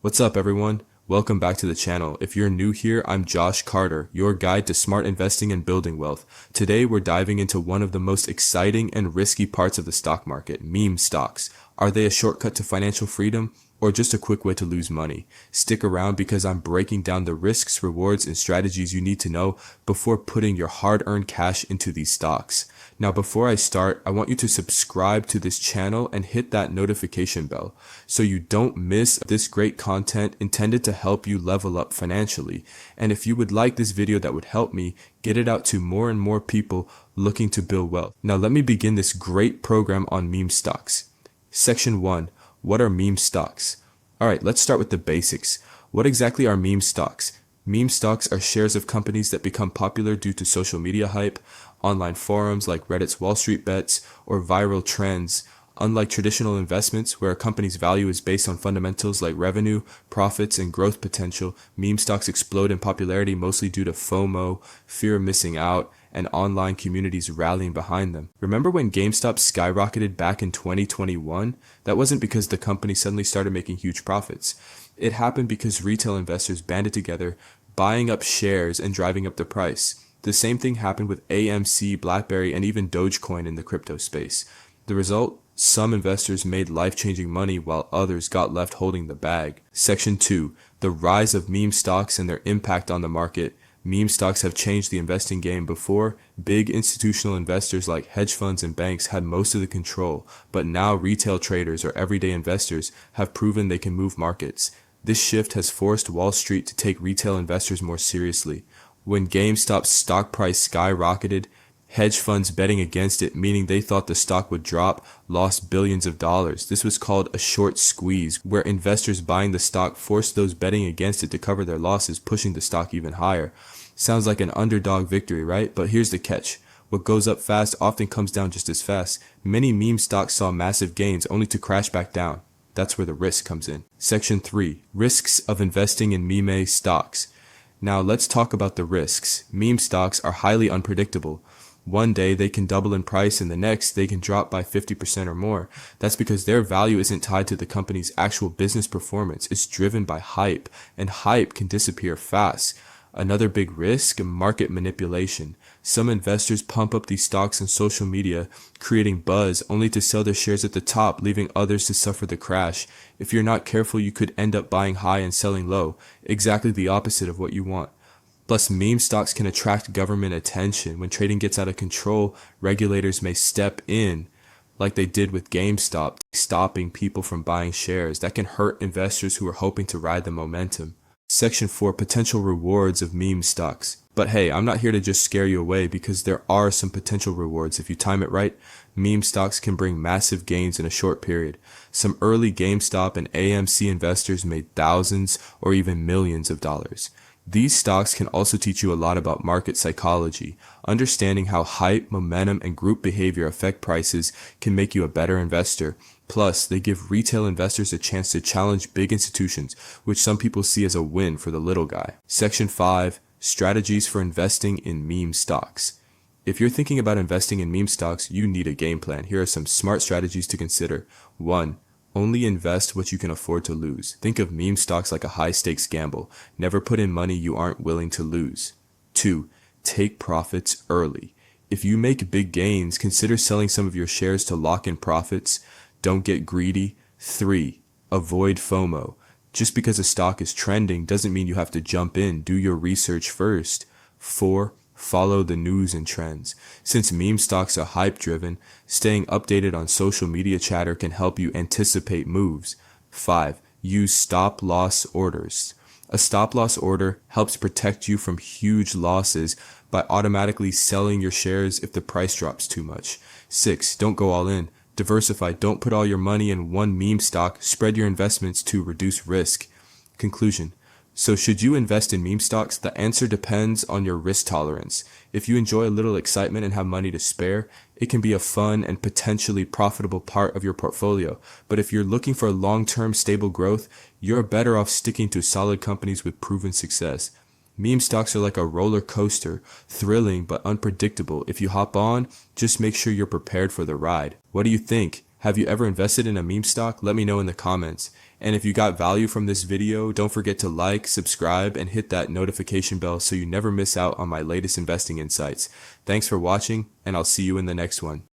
What's up, everyone? Welcome back to the channel. If you're new here, I'm Josh Carter, your guide to smart investing and building wealth. Today, we're diving into one of the most exciting and risky parts of the stock market, meme stocks. Are they a shortcut to financial freedom or just a quick way to lose money? Stick around because I'm breaking down the risks, rewards, and strategies you need to know before putting your hard-earned cash into these stocks. Now, before I start, I want you to subscribe to this channel and hit that notification bell so you don't miss this great content intended to help you level up financially. And if you would like this video that would help me, get it out to more and more people looking to build wealth. Now, let me begin this great program on meme stocks. Section 1. What are meme stocks? Alright, let's start with the basics. What exactly are meme stocks? Meme stocks are shares of companies that become popular due to social media hype, online forums like Reddit's Wall Street Bets, or viral trends. Unlike traditional investments, where a company's value is based on fundamentals like revenue, profits, and growth potential, meme stocks explode in popularity mostly due to FOMO, fear of missing out, and online communities rallying behind them. Remember when GameStop skyrocketed back in 2021? That wasn't because the company suddenly started making huge profits. It happened because retail investors banded together, buying up shares and driving up the price. The same thing happened with AMC, BlackBerry, and even Dogecoin in the crypto space. The result? Some investors made life-changing money while others got left holding the bag. Section 2. The rise of meme stocks and their impact on the market. Meme stocks have changed the investing game. Before, big institutional investors like hedge funds and banks had most of the control, but now retail traders or everyday investors have proven they can move markets. This shift has forced Wall Street to take retail investors more seriously. When GameStop's stock price skyrocketed, hedge funds betting against it, meaning they thought the stock would drop, lost billions of dollars. This was called a short squeeze, where investors buying the stock forced those betting against it to cover their losses, pushing the stock even higher. Sounds like an underdog victory, right? But here's the catch. What goes up fast often comes down just as fast. Many meme stocks saw massive gains only to crash back down. That's where the risk comes in. Section 3. Risks of investing in meme stocks. Now let's talk about the risks. Meme stocks are highly unpredictable. One day they can double in price and the next they can drop by 50% or more. That's because their value isn't tied to the company's actual business performance. It's driven by hype, and hype can disappear fast. Another big risk, market manipulation. Some investors pump up these stocks on social media, creating buzz only to sell their shares at the top, leaving others to suffer the crash. If you're not careful, you could end up buying high and selling low, exactly the opposite of what you want. Plus, meme stocks can attract government attention. When trading gets out of control, regulators may step in, like they did with GameStop, stopping people from buying shares. That can hurt investors who are hoping to ride the momentum. Section 4. Potential rewards of meme stocks. But hey, I'm not here to just scare you away because there are some potential rewards. If you time it right, meme stocks can bring massive gains in a short period. Some early GameStop and AMC investors made thousands or even millions of dollars. These stocks can also teach you a lot about market psychology. Understanding how hype, momentum, and group behavior affect prices can make you a better investor. Plus, they give retail investors a chance to challenge big institutions, which some people see as a win for the little guy. Section 5. Strategies for investing in meme stocks. If you're thinking about investing in meme stocks, you need a game plan. Here are some smart strategies to consider. 1. Only invest what you can afford to lose. Think of meme stocks like a high-stakes gamble. Never put in money you aren't willing to lose. 2. Take profits early. If you make big gains, consider selling some of your shares to lock in profits. Don't get greedy. 3. Avoid FOMO. Just because a stock is trending doesn't mean you have to jump in. Do your research first. 4. Follow the news and trends. Since meme stocks are hype-driven, staying updated on social media chatter can help you anticipate moves. 5. Use stop-loss orders. A stop-loss order helps protect you from huge losses by automatically selling your shares if the price drops too much. 6. Don't go all in. Diversify. Don't put all your money in one meme stock. Spread your investments to reduce risk. Conclusion. So should you invest in meme stocks? The answer depends on your risk tolerance. If you enjoy a little excitement and have money to spare, it can be a fun and potentially profitable part of your portfolio. But if you're looking for long-term stable growth, you're better off sticking to solid companies with proven success. Meme stocks are like a roller coaster, thrilling but unpredictable. If you hop on, just make sure you're prepared for the ride. What do you think? Have you ever invested in a meme stock? Let me know in the comments. And if you got value from this video, don't forget to like, subscribe, and hit that notification bell so you never miss out on my latest investing insights. Thanks for watching, and I'll see you in the next one.